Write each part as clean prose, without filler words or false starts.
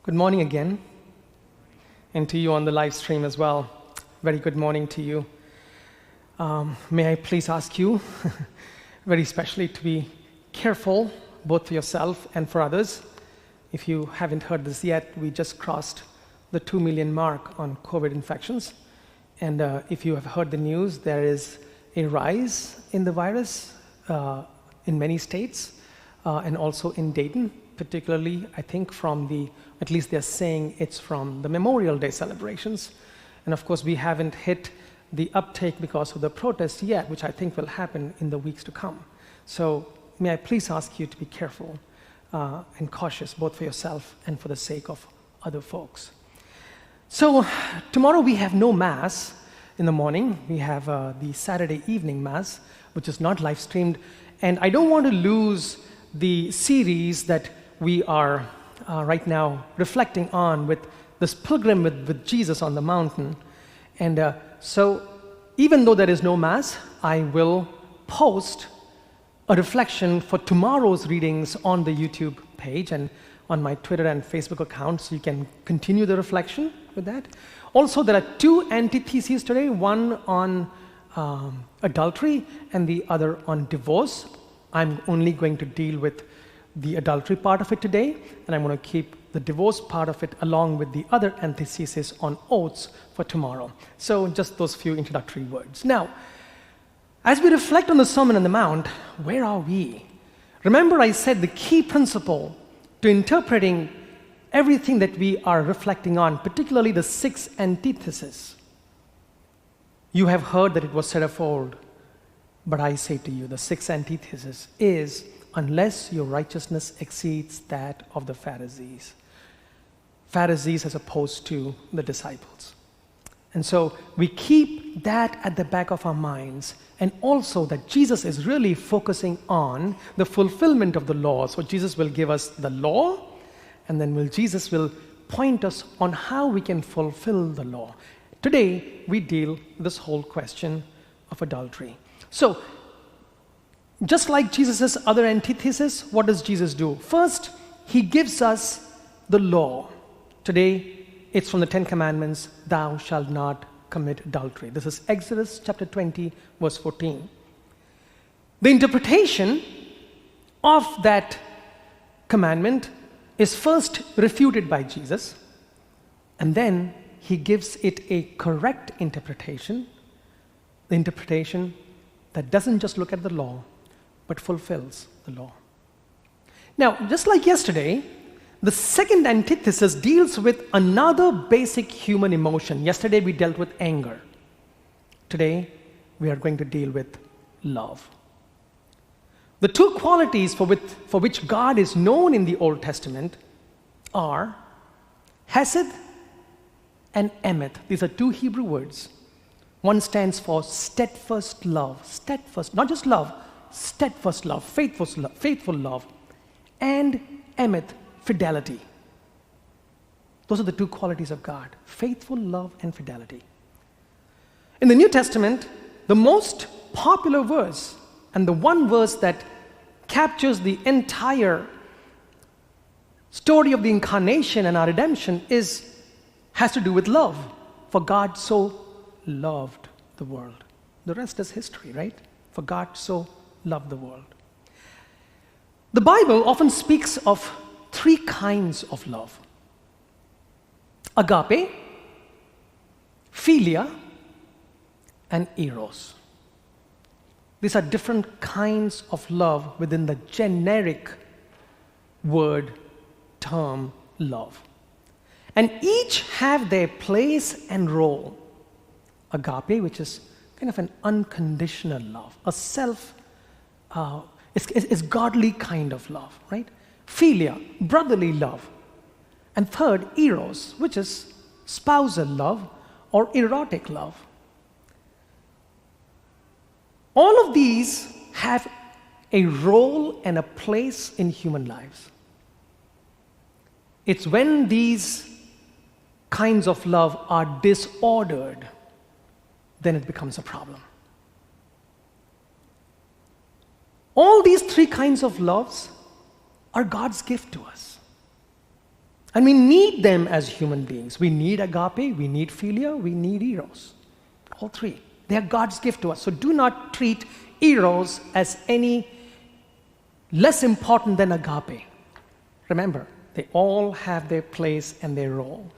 Good morning again, and to you on the live stream as well. Very good morning to you. May I please ask you, very especially, to be careful, both for yourself and for others. If you haven't heard this yet, we just crossed the 2 million mark on COVID infections. And if you have heard the news, there is a rise in the virus in many states, and also in Dayton, particularly, I think at least they're saying it's from the Memorial Day celebrations. And of course, we haven't hit the uptake because of the protests yet, which I think will happen in the weeks to come. So may I please ask you to be careful and cautious, both for yourself and for the sake of other folks. So tomorrow we have no Mass in the morning. We have the Saturday evening Mass, which is not live streamed. And I don't want to lose the series that we are right now reflecting on with this pilgrim with Jesus on the mountain. And so even though there is no Mass, I will post a reflection for tomorrow's readings on the YouTube page and on my Twitter and Facebook account, so you can continue the reflection with that. Also, there are two antitheses today, one on adultery and the other on divorce. I'm only going to deal with the adultery part of it today, and I'm going to keep the divorce part of it along with the other antithesis on oaths for tomorrow. So just those few introductory words. Now, as we reflect on the Sermon on the Mount, where are we? Remember, I said the key principle to interpreting everything that we are reflecting on, particularly the 6 antitheses. You have heard that it was said of old, but I say to you, the 6th antithesis is, unless your righteousness exceeds that of the Pharisees. Pharisees as opposed to the disciples. And so we keep that at the back of our minds, and also that Jesus is really focusing on the fulfillment of the law. So Jesus will give us the law, and then Jesus will point us on how we can fulfill the law. Today, we deal with this whole question of adultery. So, just like Jesus' other antithesis, what does Jesus do? First, he gives us the law. Today, it's from the 10 Commandments, thou shalt not commit adultery. This is Exodus chapter 20, verse 14. The interpretation of that commandment is first refuted by Jesus, and then he gives it a correct interpretation, the interpretation that doesn't just look at the law, but fulfills the law. Now, just like yesterday, the second antithesis deals with another basic human emotion. Yesterday we dealt with anger. Today we are going to deal with love. The two qualities for which God is known in the Old Testament are hesed and emet. These are two Hebrew words. One stands for steadfast love. Steadfast, not just love, steadfast love, faithful love, and emet, fidelity. Those are the two qualities of God, faithful love and fidelity. In the New Testament, the most popular verse, and the one verse that captures the entire story of the incarnation and our redemption, has to do with love. For God so loved the world. The rest is history, right? For God so loved the world. The Bible often speaks of 3 kinds of love: agape, philia, and eros. These are different kinds of love within the generic word term love. And each have their place and role. Agape, which is kind of an unconditional love, a it's godly kind of love, right? Philia, brotherly love. And third, eros, which is spousal love or erotic love. All of these have a role and a place in human lives. It's when these kinds of love are disordered, then it becomes a problem. All these 3 kinds of loves are God's gift to us. And we need them as human beings. We need agape, we need philia, we need eros. All three. They are God's gift to us. So do not treat eros as any less important than agape. Remember, they all have their place and their role.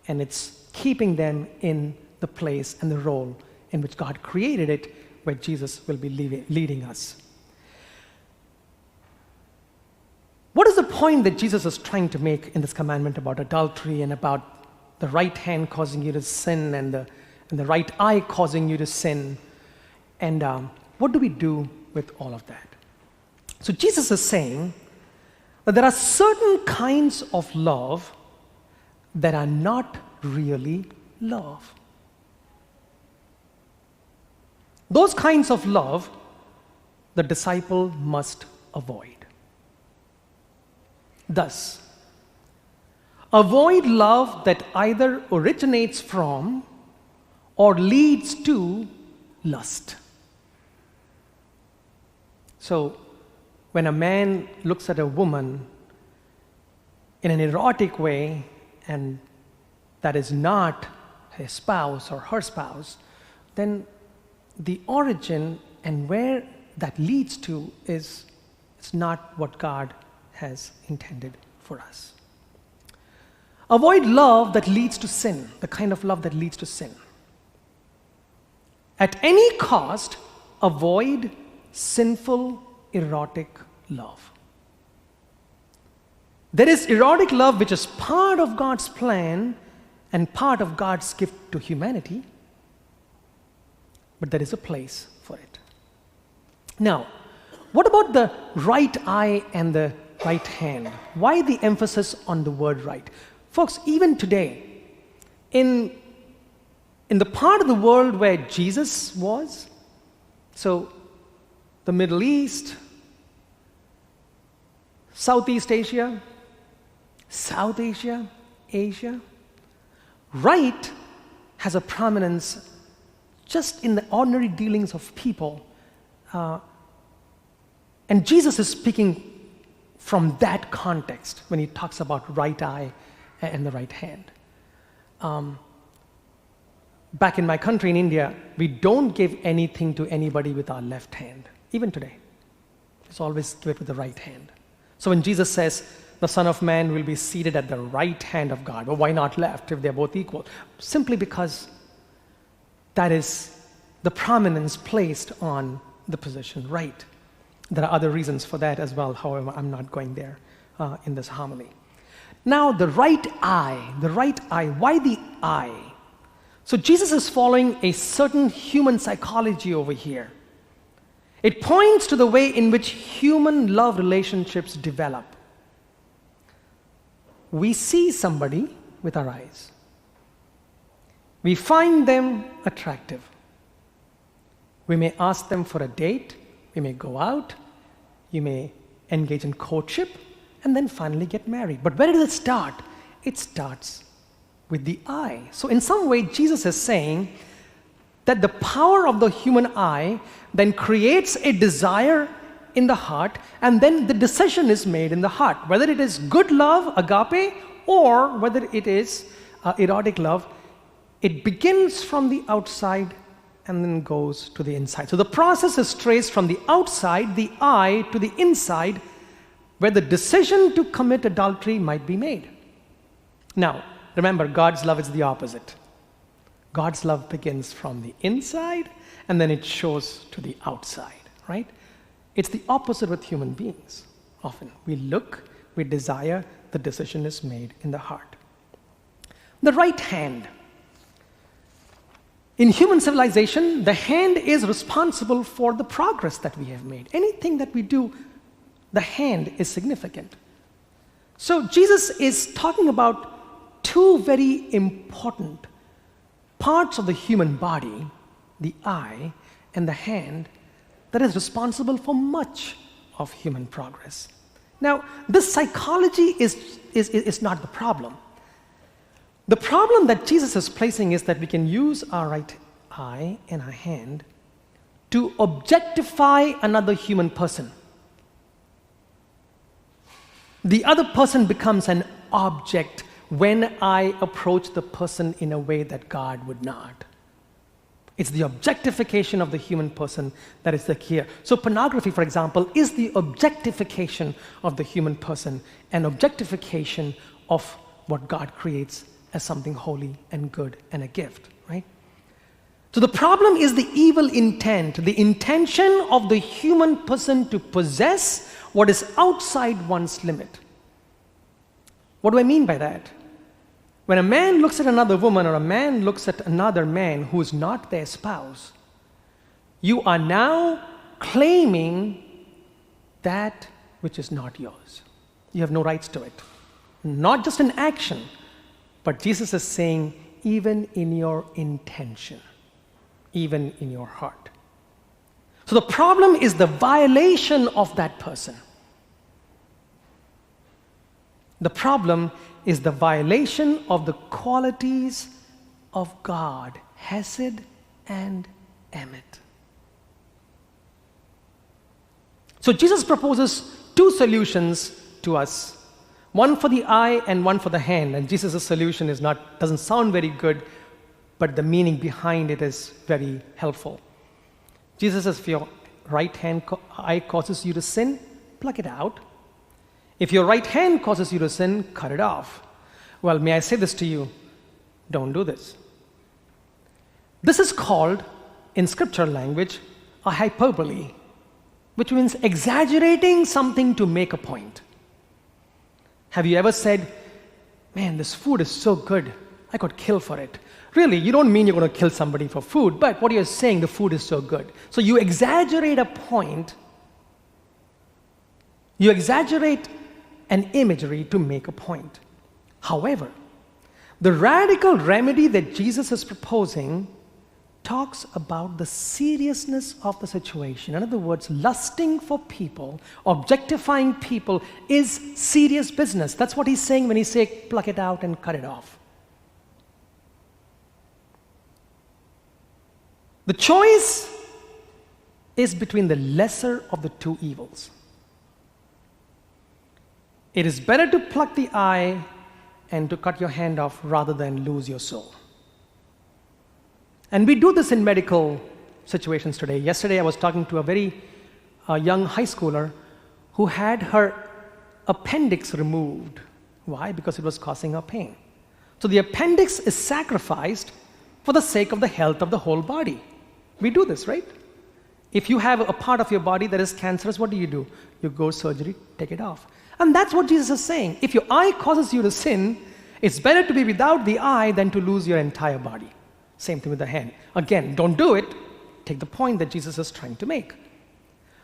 And it's keeping them in the place and the role in which God created it, where Jesus will be leading us. What is the point that Jesus is trying to make in this commandment about adultery and about the right hand causing you to sin and the right eye causing you to sin? And what do we do with all of that? So Jesus is saying that there are certain kinds of love that are not really love. Those kinds of love the disciple must avoid. Thus, avoid love that either originates from or leads to lust. So, when a man looks at a woman in an erotic way, and that is not his spouse or her spouse, then the origin and where that leads to is not what God has intended for us. Avoid love that leads to sin, the kind of love that leads to sin. At any cost, avoid sinful, erotic love. There is erotic love which is part of God's plan and part of God's gift to humanity, but there is a place for it. Now, what about the right eye and the right hand? Why the emphasis on the word right? Folks, even today, in the part of the world where Jesus was, so the Middle East, Southeast Asia, South Asia, Asia, right has a prominence just in the ordinary dealings of people. And Jesus is speaking from that context when he talks about right eye and the right hand. Back in my country, in India, we don't give anything to anybody with our left hand, even today. It's always give it with the right hand. So when Jesus says, the Son of Man will be seated at the right hand of God, well, why not left if they're both equal? Simply because that is the prominence placed on the position right. There are other reasons for that as well, however, I'm not going there in this homily. Now, the right eye, why the eye? So Jesus is following a certain human psychology over here. It points to the way in which human love relationships develop. We see somebody with our eyes. We find them attractive. We may ask them for a date. We may go out. You may engage in courtship and then finally get married. But where does it start? It starts with the eye. So in some way, Jesus is saying that the power of the human eye then creates a desire in the heart, and then the decision is made in the heart, whether it is good love, agape, or whether it is erotic love. It begins from the outside and then goes to the inside. So the process is traced from the outside, the eye, to the inside, where the decision to commit adultery might be made. Now, remember, God's love is the opposite. God's love begins from the inside, and then it shows to the outside, right? It's the opposite with human beings. Often we look, we desire, the decision is made in the heart. The right hand. In human civilization, the hand is responsible for the progress that we have made. Anything that we do, the hand is significant. So Jesus is talking about two very important parts of the human body, the eye and the hand, that is responsible for much of human progress. Now, this psychology is not the problem. The problem that Jesus is placing is that we can use our right eye and our hand to objectify another human person. The other person becomes an object when I approach the person in a way that God would not. It's the objectification of the human person that is the key here. So pornography, for example, is the objectification of the human person, an objectification of what God creates as something holy and good and a gift, right? So the problem is the evil intent, the intention of the human person to possess what is outside one's limit. What do I mean by that? When a man looks at another woman or a man looks at another man who is not their spouse, you are now claiming that which is not yours. You have no rights to it. Not just an action, but Jesus is saying, even in your intention, even in your heart. So the problem is the violation of that person. The problem is the violation of the qualities of God, Hesed and Emet. So Jesus proposes two solutions to us, one for the eye and one for the hand. And Jesus' solution doesn't sound very good, but the meaning behind it is very helpful. Jesus says, if your right hand eye causes you to sin, pluck it out. If your right hand causes you to sin, cut it off. Well, may I say this to you? Don't do this. This is called, in scripture language, a hyperbole, which means exaggerating something to make a point. Have you ever said, man, this food is so good, I could kill for it? Really, you don't mean you're going to kill somebody for food, but what you're saying, the food is so good. So you exaggerate a point, you exaggerate an imagery to make a point. However, the radical remedy that Jesus is proposing talks about the seriousness of the situation. In other words, lusting for people, objectifying people is serious business. That's what he's saying when he says, pluck it out and cut it off. The choice is between the lesser of the two evils. It is better to pluck the eye and to cut your hand off rather than lose your soul. And we do this in medical situations today. Yesterday I was talking to a very young high schooler who had her appendix removed. Why? Because it was causing her pain. So the appendix is sacrificed for the sake of the health of the whole body. We do this, right? If you have a part of your body that is cancerous, what do? You go surgery, take it off. And that's what Jesus is saying. If your eye causes you to sin, it's better to be without the eye than to lose your entire body. Same thing with the hand. Again, don't do it. Take the point that Jesus is trying to make.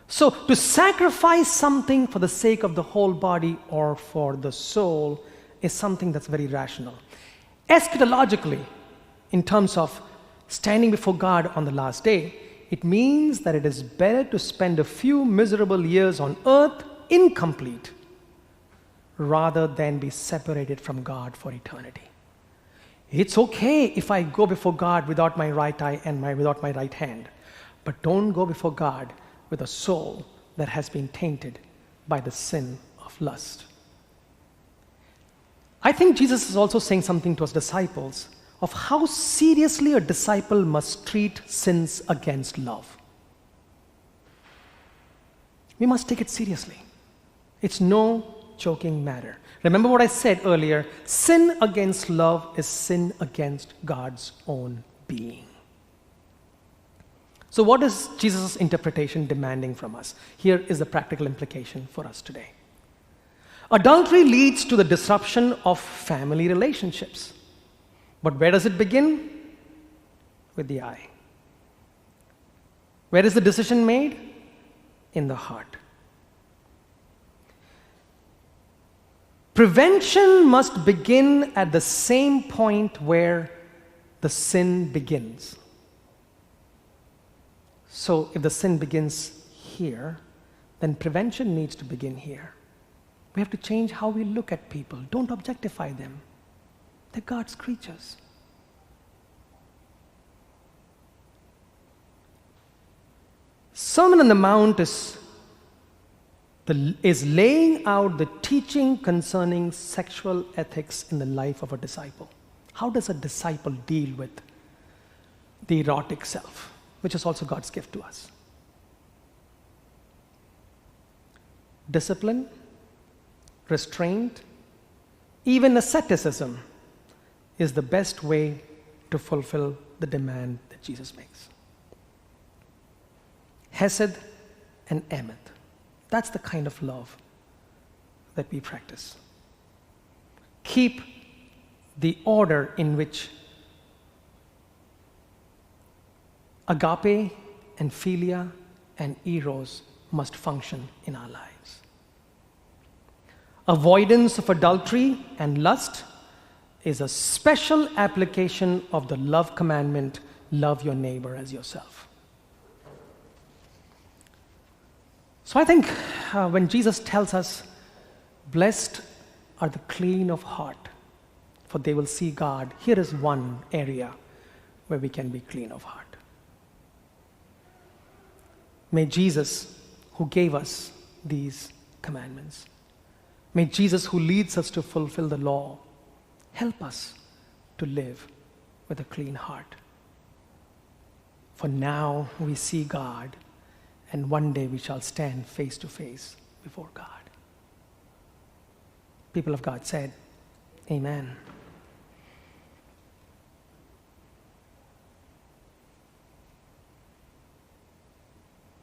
So to sacrifice something for the sake of the whole body or for the soul is something that's very rational. Eschatologically, in terms of standing before God on the last day, it means that it is better to spend a few miserable years on earth incomplete rather than be separated from God for eternity. It's okay if I go before God without my right eye and without my right hand, but don't go before God with a soul that has been tainted by the sin of lust. I think Jesus is also saying something to his disciples of how seriously a disciple must treat sins against love. We must take it seriously. It's no joking matter. Remember what I said earlier, sin against love is sin against God's own being. So what is Jesus' interpretation demanding from us? Here is the practical implication for us today. Adultery leads to the disruption of family relationships. But where does it begin? With the eye. Where is the decision made? In the heart. Prevention must begin at the same point where the sin begins. So if the sin begins here, then prevention needs to begin here. We have to change how we look at people. Don't objectify them. They're God's creatures. Sermon on the Mount is is laying out the teaching concerning sexual ethics in the life of a disciple. How does a disciple deal with the erotic self, which is also God's gift to us? Discipline, restraint, even asceticism is the best way to fulfill the demand that Jesus makes. Hesed and emet. That's the kind of love that we practice. Keep the order in which agape and philia and eros must function in our lives. Avoidance of adultery and lust is a special application of the love commandment, love your neighbor as yourself. So I think when Jesus tells us, blessed are the clean of heart, for they will see God, here is one area where we can be clean of heart. May Jesus, who gave us these commandments, may Jesus, who leads us to fulfill the law, help us to live with a clean heart. For now we see God, and one day we shall stand face to face before God. People of God said, Amen.